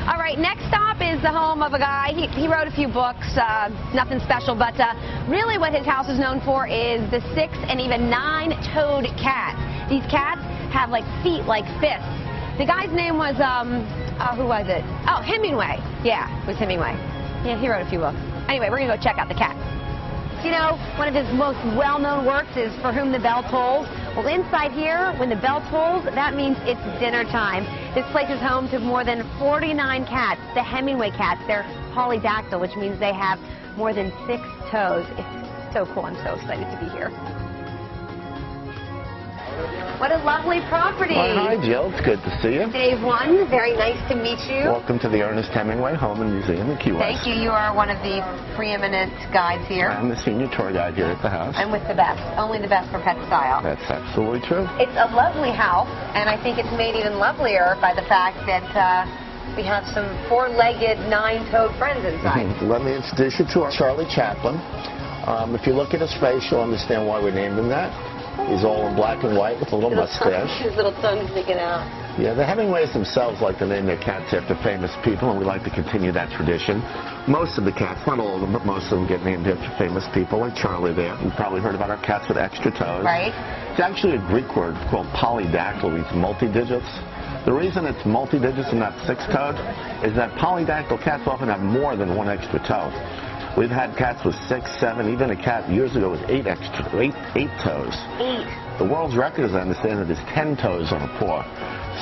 All right, next stop is the home of a guy. He wrote a few books, nothing special, but really what his house is known for is the 6 and even 9-toed cats. These cats have like feet like fists. The guy's name was, who was it? Oh, Hemingway. Yeah, it was Hemingway. Yeah, he wrote a few books. Anyway, we're going to go check out the cat. You know, one of his most well-known works is For Whom the Bell Tolls. Well, inside here, when the bell tolls, that means it's dinner time. This place is home to more than 49 cats, the Hemingway cats. They're polydactyl, which means they have more than 6 toes. It's so cool. I'm so excited to be here. What a lovely property. Well, hi, Jill. It's good to see you. Dave One, very nice to meet you. Welcome to the Ernest Hemingway Home and Museum in Key West. Thank you. You are one of the preeminent guides here. I'm the senior tour guide here at the house. I'm with the best. Only the best for pet style. That's absolutely true. It's a lovely house, and I think it's made even lovelier by the fact that we have some 4-legged, 9-toed friends inside. Let me introduce you to our Charlie Chaplin. If you look at his face, you'll understand why we named him that. He's all in black and white with a little mustache. His little tongue sticking out. Yeah, the Hemingways themselves like to name their cats after famous people, and we like to continue that tradition. Most of the cats, not all of them, but most of them get named after famous people, like Charlie there. You've probably heard about our cats with extra toes. Right. It's actually a Greek word called polydactyl, means multi-digits. The reason it's multi-digits and not 6-toed is that polydactyl cats often have more than 1 extra toe. We've had cats with 6, 7, even a cat years ago with 8 toes. 8. The world's record, as I understand it, is 10 toes on a paw.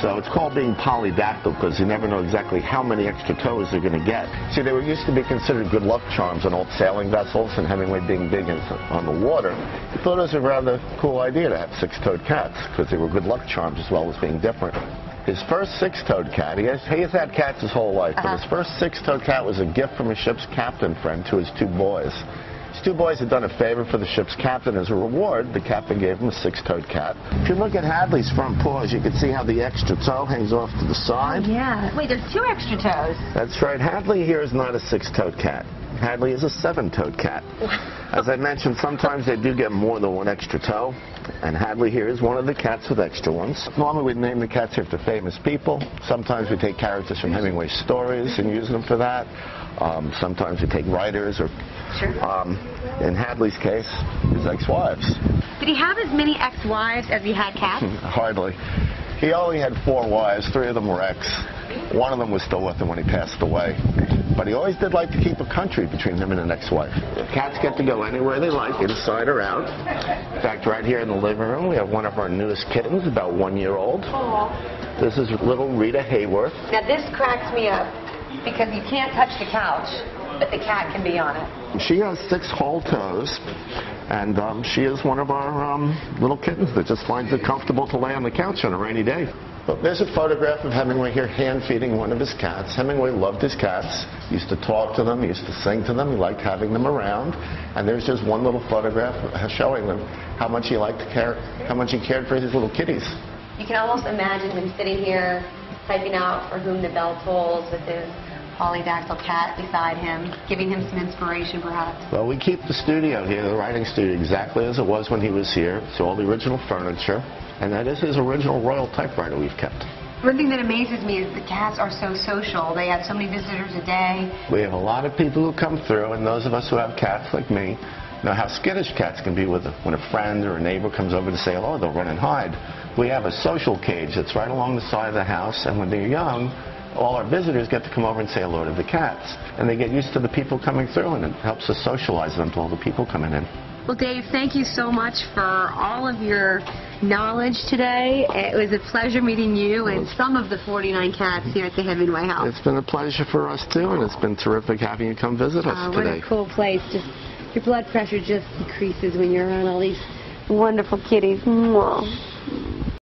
So it's called being polydactyl because you never know exactly how many extra toes they're going to get. See, they were used to be considered good luck charms on old sailing vessels, and Hemingway being big on the water, he thought it was a rather cool idea to have 6-toed cats because they were good luck charms as well as being different. His first 6-toed cat, he has had cats his whole life, but his first 6-toed cat was a gift from a ship's captain friend to his 2 boys. His 2 boys had done a favor for the ship's captain. As a reward, the captain gave him a 6-toed cat. If you look at Hadley's front paws, you can see how the extra toe hangs off to the side. Oh, yeah. Wait, there's 2 extra toes. That's right. Hadley here is not a 6-toed cat. Hadley is a 7-toed cat. As I mentioned, sometimes they do get more than 1 extra toe, and Hadley here is one of the cats with extra ones. Normally we'd name the cats after famous people. Sometimes we take characters from Hemingway's stories and use them for that. Sometimes we take writers or, in Hadley's case, his ex-wives. Did he have as many ex-wives as he had cats? Hardly. He only had 4 wives. 3 of them were ex. One of them was still with him when he passed away. But he always did like to keep a country between him and an ex-wife. Cats get to go anywhere they like, inside or out. In fact, right here in the living room, we have one of our newest kittens, about 1 year old. Aww. This is little Rita Hayworth. Now this cracks me up because you can't touch the couch, but the cat can be on it. She has 6 whole toes, and she is one of our little kittens that just finds it comfortable to lay on the couch on a rainy day. Well, there's a photograph of Hemingway here hand-feeding one of his cats. Hemingway loved his cats. He used to talk to them. He used to sing to them. He liked having them around. And there's just one little photograph showing them how much he liked to care, how much he cared for his little kitties. You can almost imagine him sitting here typing out For Whom the Bell Tolls with his polydactyl cat beside him, giving him some inspiration perhaps. Well, we keep the studio here, the writing studio, exactly as it was when he was here. It's all the original furniture. And that is his original Royal typewriter we've kept. One thing that amazes me is the cats are so social. They have so many visitors a day. We have a lot of people who come through, and those of us who have cats like me know how skittish cats can be when a friend or a neighbor comes over to say hello, they'll run and hide. We have a social cage that's right along the side of the house, and when they're young, all our visitors get to come over and say hello to the cats. And they get used to the people coming through, and it helps us socialize them to all the people coming in. Well, Dave, thank you so much for all of your knowledge today. It was a pleasure meeting you and some of the 49 cats here at the Hemingway House. It's been a pleasure for us, too, and it's been terrific having you come visit us today. What a cool place. Just your blood pressure just decreases when you're around all these wonderful kitties. Mwah.